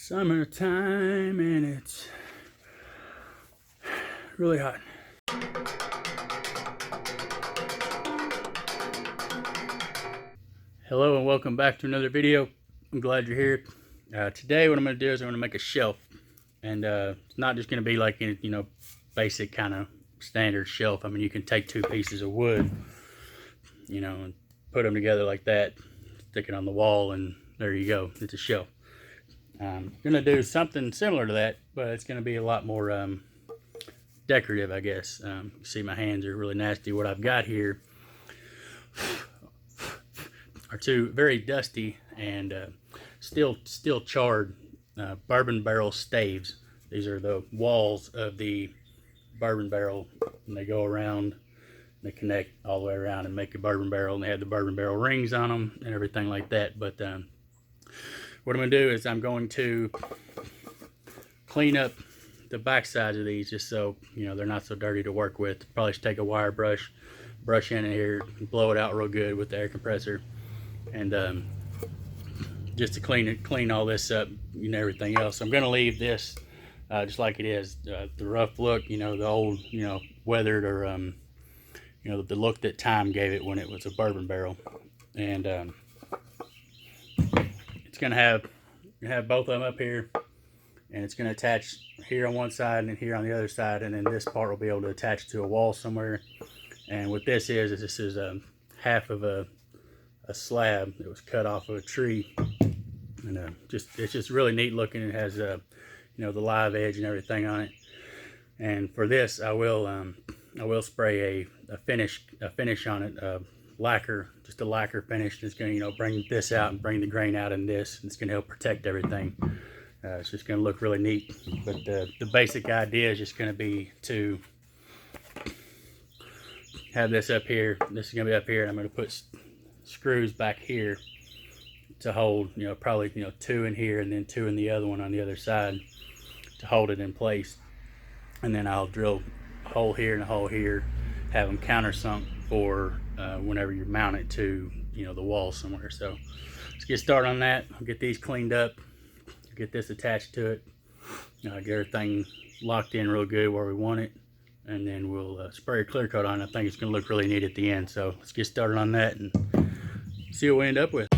Summertime and it's really hot. Hello and welcome back to another video. I'm glad you're here. Today what I'm going to do is I'm going to make a shelf, and it's not just going to be like a basic kind of standard shelf. I mean, you can take two pieces of wood, and put them together like that, stick it on the wall, and there you go. It's a shelf. I'm going to do something similar to that, but it's going to be a lot more decorative, I guess. You see my hands are really nasty. What I've got here are two very dusty and still charred bourbon barrel staves. These are the walls of the bourbon barrel, and they go around, they connect all the way around and make a bourbon barrel, and they have the bourbon barrel rings on them and everything like that. But what I'm going to do is I'm going to clean up the back sides of these, just so they're not so dirty to work with. Probably should take a wire brush in here, blow it out real good with the air compressor, and just to clean all this up and everything else. I'm going to leave this just like it is, the rough look, the old, weathered, or the look that time gave it when it was a bourbon barrel. And it's going to have both of them up here, and it's going to attach here on one side and here on the other side, and then this part will be able to attach to a wall somewhere. And what this is half of a slab that was cut off of a tree, and it's just really neat looking. It has the live edge and everything on it. And for this, I will spray a finish on it, lacquer, just a lacquer finish. It's going to bring this out and bring the grain out in this. It's going to help protect everything. It's just going to look really neat. But the basic idea is just going to be to have this up here. This is going to be up here, and I'm going to put screws back here to hold, probably two in here and then two in the other one on the other side to hold it in place. And then I'll drill a hole here and a hole here, have them countersunk for whenever you mount it to the wall somewhere. So let's get started on that. I'll get these cleaned up, get this attached to it, get everything locked in real good where we want it, and then we'll spray a clear coat on it. I think it's going to look really neat at the end. So let's get started on that and see what we end up with.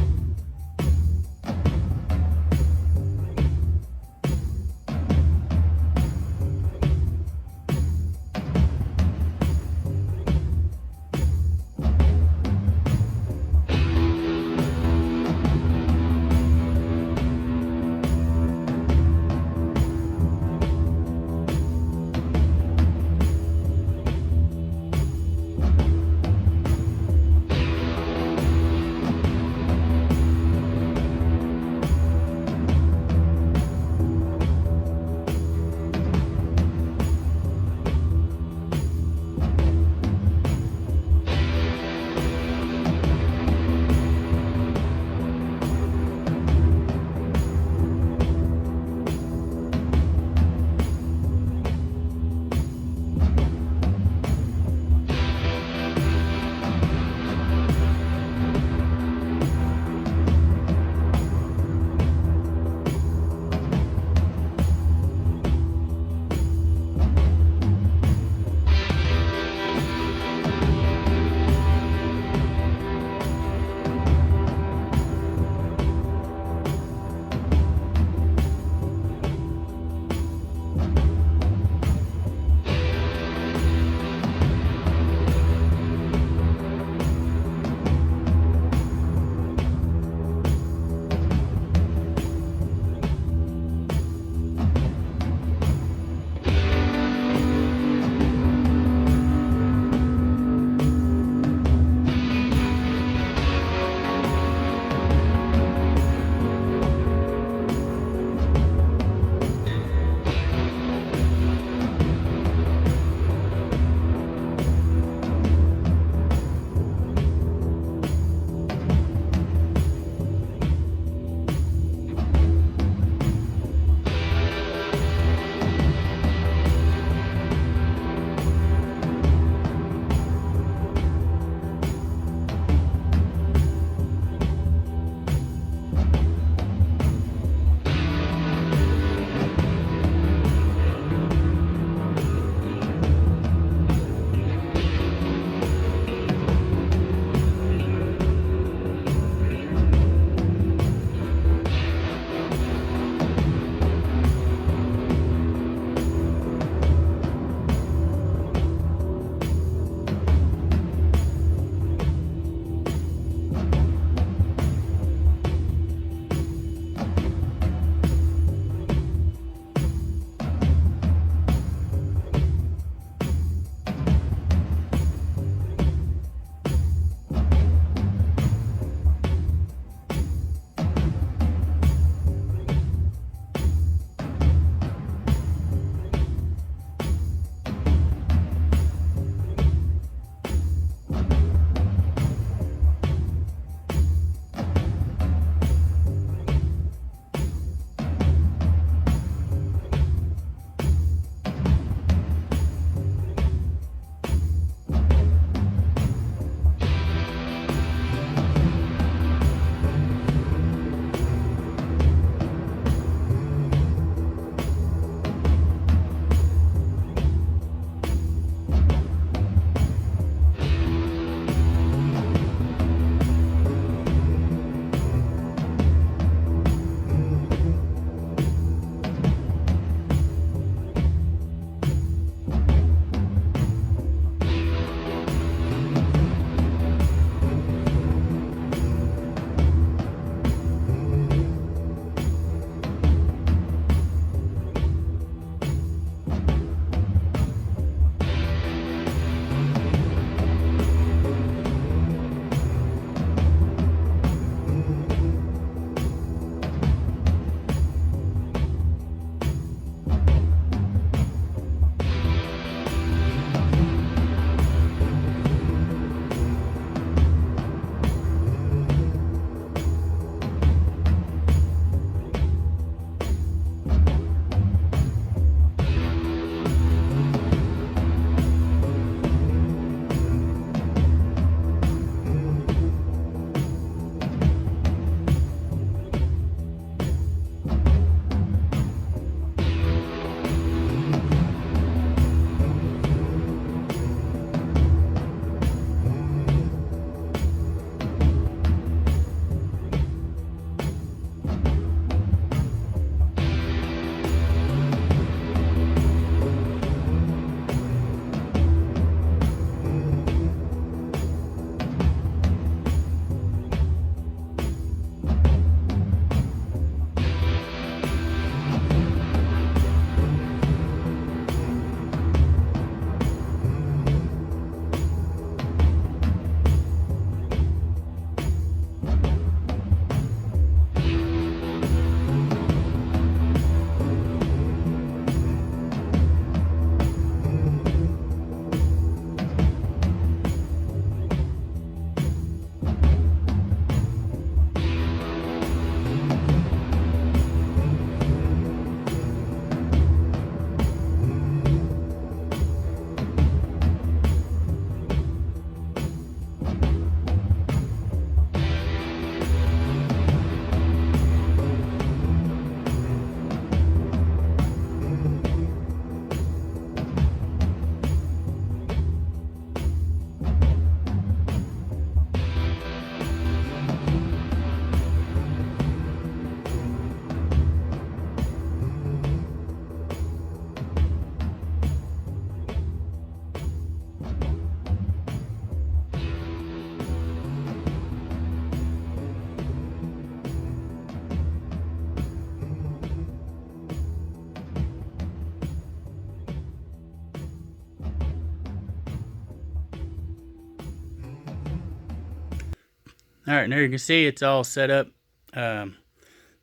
All right, there you can see it's all set up. I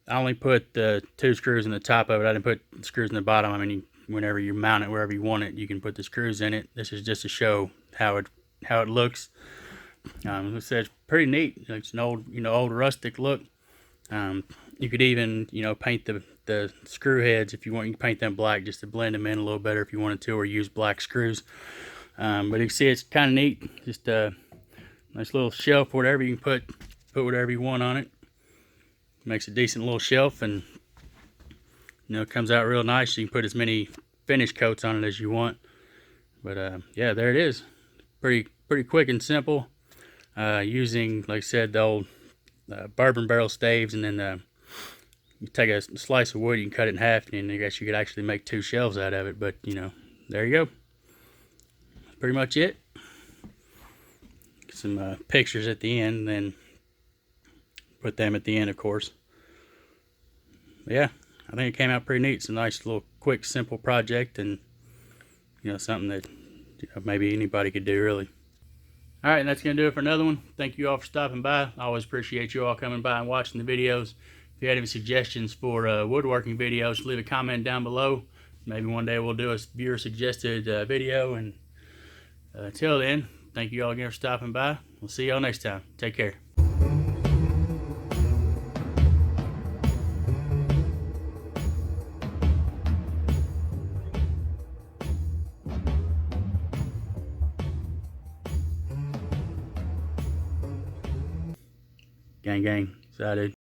only put the 2 screws in the top of it. I didn't put screws in the bottom. I mean, whenever you mount it wherever you want it, you can put the screws in it. This is just to show how it looks. It says pretty neat. It's an old rustic look. You could even paint the screw heads if you want. You can paint them black just to blend them in a little better if you wanted to, or use black screws. But you can see it's kind of neat. Just a nice little shelf, whatever. You can put whatever you want on it. Makes a decent little shelf, and it comes out real nice. You can put as many finish coats on it as you want. But yeah, there it is. Pretty quick and simple. Using, like I said, the old bourbon barrel staves, and then you take a slice of wood, you can cut it in half, and I guess you could actually make 2 shelves out of it. But there you go. That's pretty much it. Some pictures at the end, and then put them at the end, of course. But yeah, I think it came out pretty neat. It's a nice little quick simple project, and something that maybe anybody could do, really. All right, and that's gonna do it for another one. Thank you all for stopping by. I always appreciate you all coming by and watching the videos. If you had any suggestions for woodworking videos, leave a comment down below. Maybe one day we'll do a viewer suggested video. And until then, thank you all again for stopping by. We'll see y'all next time. Take care. Gang, gang. Excited.